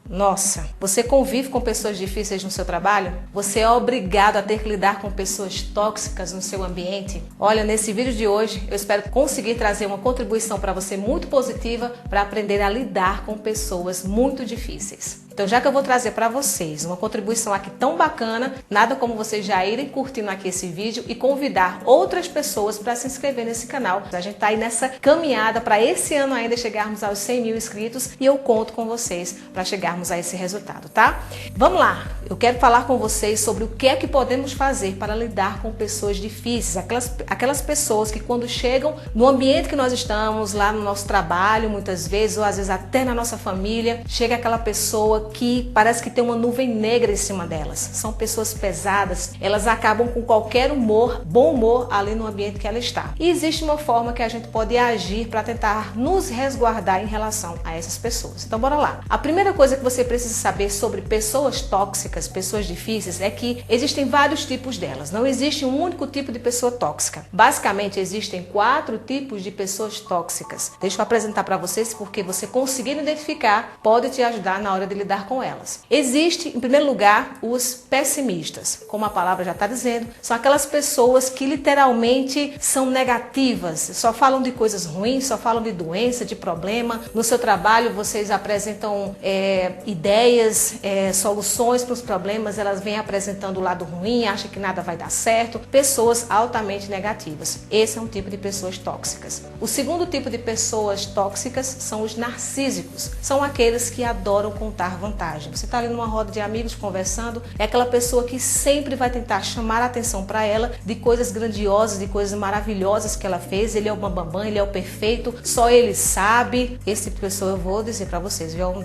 Nossa, você convive com pessoas difíceis no seu trabalho? Você é obrigado a ter que lidar com pessoas tóxicas no seu ambiente? Olha, nesse vídeo de hoje eu espero conseguir trazer uma contribuição para você muito positiva para aprender a lidar com pessoas muito difíceis. Então, já que eu vou trazer para vocês uma contribuição aqui tão bacana, nada como vocês já irem curtindo aqui esse vídeo e convidar outras pessoas para se inscrever nesse canal. A gente tá aí nessa caminhada para esse ano ainda chegarmos aos 100 mil inscritos e eu conto com vocês para chegarmos a esse resultado, tá? Vamos lá! Eu quero falar com vocês sobre o que é que podemos fazer para lidar com pessoas difíceis, aquelas pessoas que quando chegam no ambiente que nós estamos, lá no nosso trabalho, muitas vezes, ou às vezes até na nossa família, chega aquela pessoa que parece que tem uma nuvem negra em cima delas. São pessoas pesadas, elas acabam com qualquer bom humor ali no ambiente que ela está. E existe uma forma que a gente pode agir para tentar nos resguardar em relação a essas pessoas. Então bora lá. A primeira coisa que você precisa saber sobre pessoas tóxicas, pessoas difíceis, é que existem vários tipos delas. Não existe um único tipo de pessoa tóxica. Basicamente existem 4 tipos de pessoas tóxicas. Deixa eu apresentar para vocês porque você conseguir identificar pode te ajudar na hora de lidar com elas. Existe, em primeiro lugar, os pessimistas. Como a palavra já está dizendo, são aquelas pessoas que literalmente são negativas, só falam de coisas ruins, só falam de doença, de problema. No seu trabalho, vocês apresentam ideias, soluções para os problemas, elas vêm apresentando o lado ruim, acham que nada vai dar certo. Pessoas altamente negativas. Esse é um tipo de pessoas tóxicas. O segundo tipo de pessoas tóxicas são os narcísicos. São aqueles que adoram contar vantagem. Você está ali numa roda de amigos conversando, é aquela pessoa que sempre vai tentar chamar a atenção para ela de coisas grandiosas, de coisas maravilhosas que ela fez. Ele é o bambambam, ele é o perfeito, só ele sabe. Esse tipo de pessoa, eu vou dizer para vocês, é um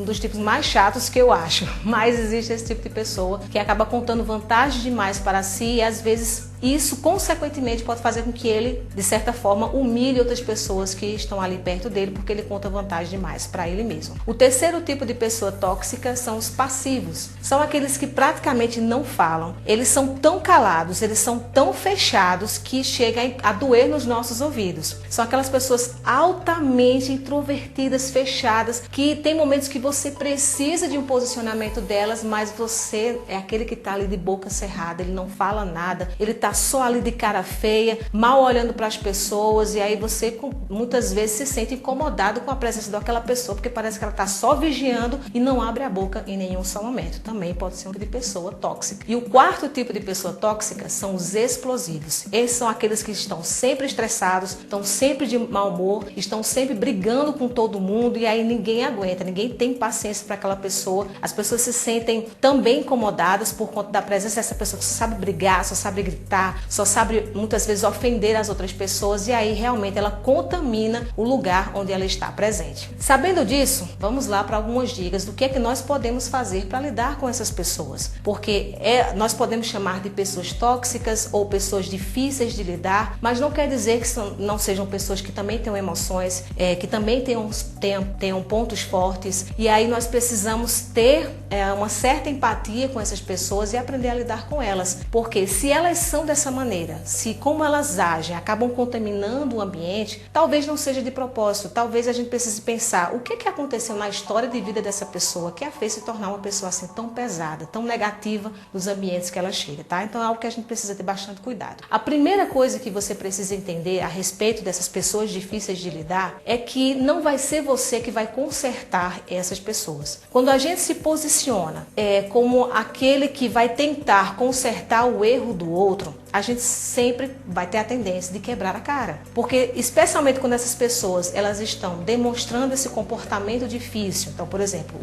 dos tipos mais chatos que eu acho. Mas existe esse tipo de pessoa que acaba contando vantagem demais para si e às vezes isso, consequentemente, pode fazer com que ele, de certa forma, humilhe outras pessoas que estão ali perto dele, porque ele conta vantagem demais para ele mesmo. O terceiro tipo de pessoa tóxica são os passivos. São aqueles que praticamente não falam. Eles são tão calados, eles são tão fechados que chega a doer nos nossos ouvidos. São aquelas pessoas altamente introvertidas, fechadas, que tem momentos que você precisa de um posicionamento delas, mas você é aquele que está ali de boca cerrada, ele não fala nada, ele está só ali de cara feia, mal olhando para as pessoas, e aí você muitas vezes se sente incomodado com a presença daquela pessoa, porque parece que ela está só vigiando e não abre a boca em nenhum só momento. Também pode ser um tipo de pessoa tóxica. E o quarto tipo de pessoa tóxica são os explosivos. Esses são aqueles que estão sempre estressados, estão sempre de mau humor, estão sempre brigando com todo mundo e aí ninguém aguenta, ninguém tem paciência para aquela pessoa. As pessoas se sentem também incomodadas por conta da presença dessa pessoa que só sabe brigar, só sabe gritar, só sabe muitas vezes ofender as outras pessoas e aí realmente ela contamina o lugar onde ela está presente. Sabendo disso, vamos lá para algumas dicas do que é que nós podemos fazer para lidar com essas pessoas. Porque nós podemos chamar de pessoas tóxicas ou pessoas difíceis de lidar, mas não quer dizer que não sejam pessoas que também tenham emoções, que também tenham pontos fortes e aí nós precisamos ter uma certa empatia com essas pessoas e aprender a lidar com elas. Porque se elas são dessa maneira, se como elas agem acabam contaminando o ambiente, talvez não seja de propósito, talvez a gente precise pensar o que aconteceu na história de vida dessa pessoa que a fez se tornar uma pessoa assim tão pesada, tão negativa nos ambientes que ela chega, tá? Então é algo que a gente precisa ter bastante cuidado. A primeira coisa que você precisa entender a respeito dessas pessoas difíceis de lidar é que não vai ser você que vai consertar essas pessoas. Quando a gente se posiciona como aquele que vai tentar consertar o erro do outro, a gente sempre vai ter a tendência de quebrar a cara. Porque, especialmente quando essas pessoas elas estão demonstrando esse comportamento difícil. Então, por exemplo,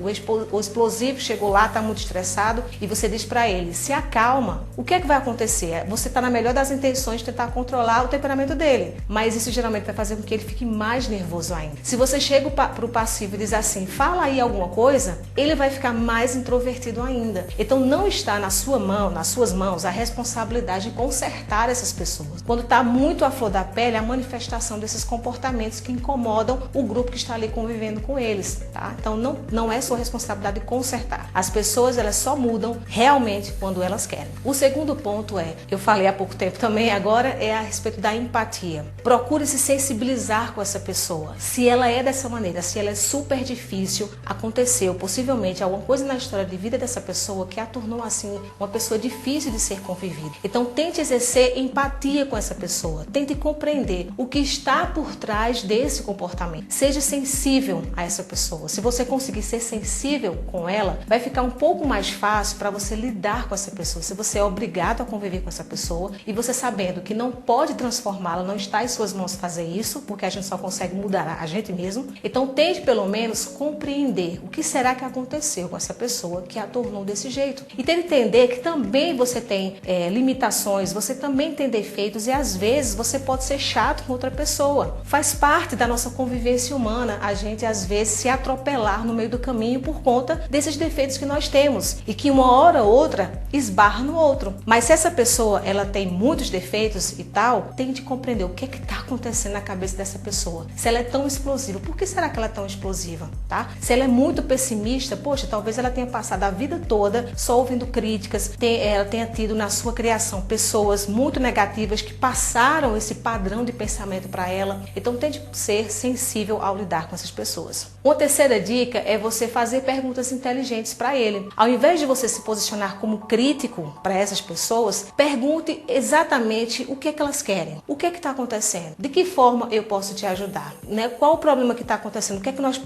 o explosivo chegou lá, está muito estressado e você diz para ele, se acalma. O que é que vai acontecer? Você está na melhor das intenções de tentar controlar o temperamento dele. Mas isso geralmente vai fazer com que ele fique mais nervoso ainda. Se você chega para o passivo e diz assim, fala aí alguma coisa, ele vai ficar mais introvertido ainda. Então, não está na sua mão, nas suas mãos, a responsabilidade de consertar essas pessoas. Quando está muito à flor da pele, a manifestação desses comportamentos que incomodam o grupo que está ali convivendo com eles, tá? Então não é sua responsabilidade consertar. As pessoas, elas só mudam realmente quando elas querem. O segundo ponto eu falei há pouco tempo também, agora é a respeito da empatia. Procure se sensibilizar com essa pessoa. Se ela é dessa maneira, se ela é super difícil, aconteceu possivelmente alguma coisa na história de vida dessa pessoa que a tornou assim uma pessoa difícil de ser convivida. Então tente exercer empatia com essa pessoa, tente compreender o que está por trás desse comportamento. Seja sensível a essa pessoa. Se você conseguir ser sensível com ela, vai ficar um pouco mais fácil para você lidar com essa pessoa. Se você é obrigado a conviver com essa pessoa e você sabendo que não pode transformá-la, não está em suas mãos fazer isso, porque a gente só consegue mudar a gente mesmo. Então tente pelo menos compreender o que será que aconteceu com essa pessoa que a tornou desse jeito. E tente entender que também você tem limitações, você também tem defeitos e às vezes você pode ser chato com outra pessoa. Faz parte da nossa convivência humana a gente às vezes se atropelar no meio do caminho por conta desses defeitos que nós temos e que uma hora ou outra esbarra no outro. Mas se essa pessoa ela tem muitos defeitos e tal, tente compreender o que está acontecendo na cabeça dessa pessoa. Se ela é tão explosiva, por que será que ela é tão explosiva? Tá? Se ela é muito pessimista, poxa, talvez ela tenha passado a vida toda só ouvindo críticas, ela tenha tido na sua criação pessoas muito negativas que passaram esse padrão de pensamento para ela. Então tente ser sensível ao lidar com essas pessoas. Uma terceira dica é você fazer perguntas inteligentes para ele. Ao invés de você se posicionar como crítico para essas pessoas, pergunte exatamente o que é que elas querem. O que é que está acontecendo? De que forma eu posso te ajudar? Né? Qual o problema que está acontecendo?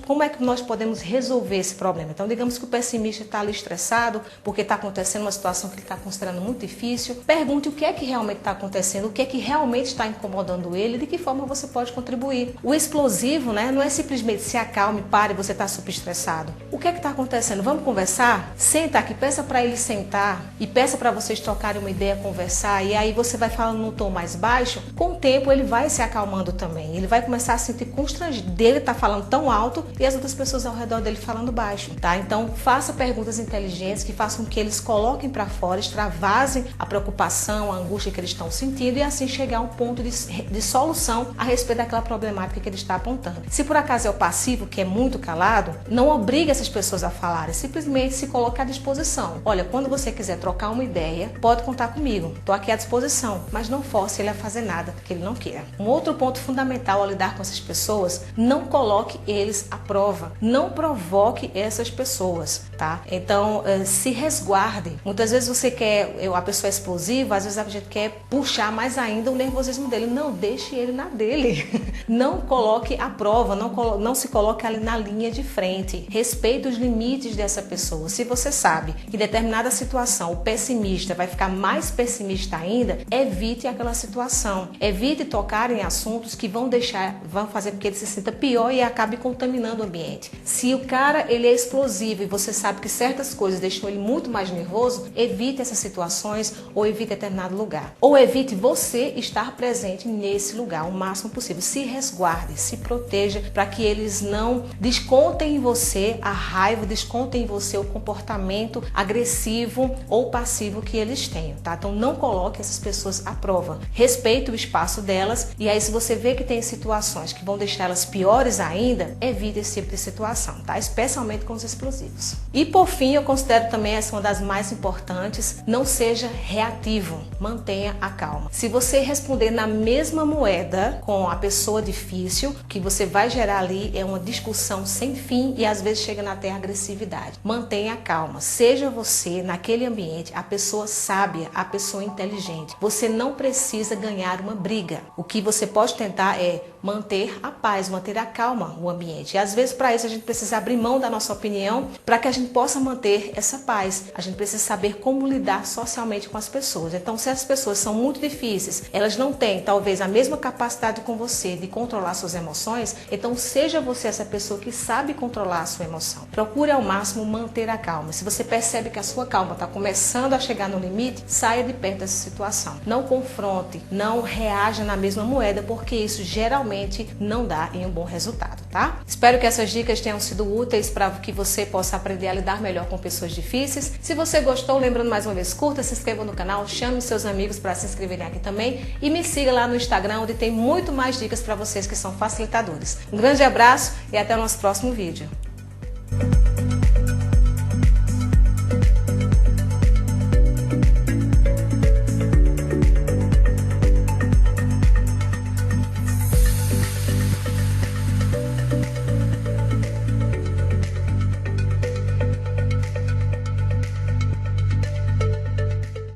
Como é que nós podemos resolver esse problema? Então, digamos que o pessimista está ali estressado porque está acontecendo uma situação que ele está considerando muito difícil. Pergunte o que é que realmente está acontecendo, o que é que realmente está incomodando ele e de que forma você pode contribuir. O explosivo, né, não é simplesmente se acalme, pare, você está super estressado. O que é que está acontecendo? Vamos conversar? Senta aqui, peça para ele sentar e peça para vocês trocarem uma ideia, conversar, e aí você vai falando num tom mais baixo. Com o tempo ele vai se acalmando também, ele vai começar a sentir constrangido dele estar falando tão alto e as outras pessoas ao redor dele falando baixo, tá? Então faça perguntas inteligentes que façam com que eles coloquem para fora, extravasem a preocupação, a angústia que eles estão sentindo e assim chegar a um ponto de solução a respeito daquela problemática que ele está apontando. Se por acaso é o passivo, que é muito calado, não obrigue essas pessoas a falarem, simplesmente se coloque à disposição. Olha, quando você quiser trocar uma ideia, pode contar comigo, estou aqui à disposição, mas não force ele a fazer nada que ele não queira. Um outro ponto fundamental ao lidar com essas pessoas, não coloque eles à prova, não provoque essas pessoas, tá? Então, se resguarde. Muitas vezes você quer, a pessoa é explosiva, às vezes a gente quer puxar mais ainda o nervosismo dele. Não, deixe ele na dele. Não coloque à prova, não se coloque ali na linha de frente. Respeite os limites dessa pessoa. Se você sabe que em determinada situação o pessimista vai ficar mais pessimista ainda, evite aquela situação. Evite tocar em assuntos que vão fazer com que ele se sinta pior e acabe contaminando o ambiente. Se o cara ele é explosivo e você sabe que certas coisas deixam ele muito mais nervoso, evite essas situações ou evite determinado lugar. Ou evite você estar presente nesse lugar o máximo possível. Se resguarde, se proteja para que eles não descontem em você a raiva, descontem em você o comportamento agressivo ou passivo que eles tenham, tá? Então não coloque essas pessoas à prova. Respeite o espaço delas e aí se você vê que tem situações que vão deixar elas piores ainda, evite esse tipo de situação, tá? Especialmente com os explosivos. E por fim, eu considero também essa uma das mais importantes, não seja reativo, mantenha a calma. Se você responder na mesma moeda com a pessoa difícil, o que você vai gerar ali é uma discussão sem fim e às vezes chega até a agressividade. Mantenha a calma, seja você naquele ambiente a pessoa sábia, a pessoa inteligente. Você não precisa ganhar uma briga. O que você pode tentar é manter a paz, manter a calma o ambiente. E às vezes para isso a gente precisa abrir mão da nossa opinião para que a gente possa manter essa paz. A gente precisa saber como lidar socialmente com as pessoas. Então, se as pessoas são muito difíceis, elas não têm talvez a mesma capacidade com você de controlar suas emoções, então seja você essa pessoa que sabe controlar a sua emoção. Procure ao máximo manter a calma. Se você percebe que a sua calma está começando a chegar no limite, saia de perto dessa situação. Não confronte, não reaja na mesma moeda, porque isso geralmente realmente não dá em um bom resultado, tá? Espero que essas dicas tenham sido úteis para que você possa aprender a lidar melhor com pessoas difíceis. Se você gostou, lembrando mais uma vez, curta, se inscreva no canal, chame seus amigos para se inscreverem aqui também e me siga lá no Instagram, onde tem muito mais dicas para vocês que são facilitadores. Um grande abraço e até o nosso próximo vídeo.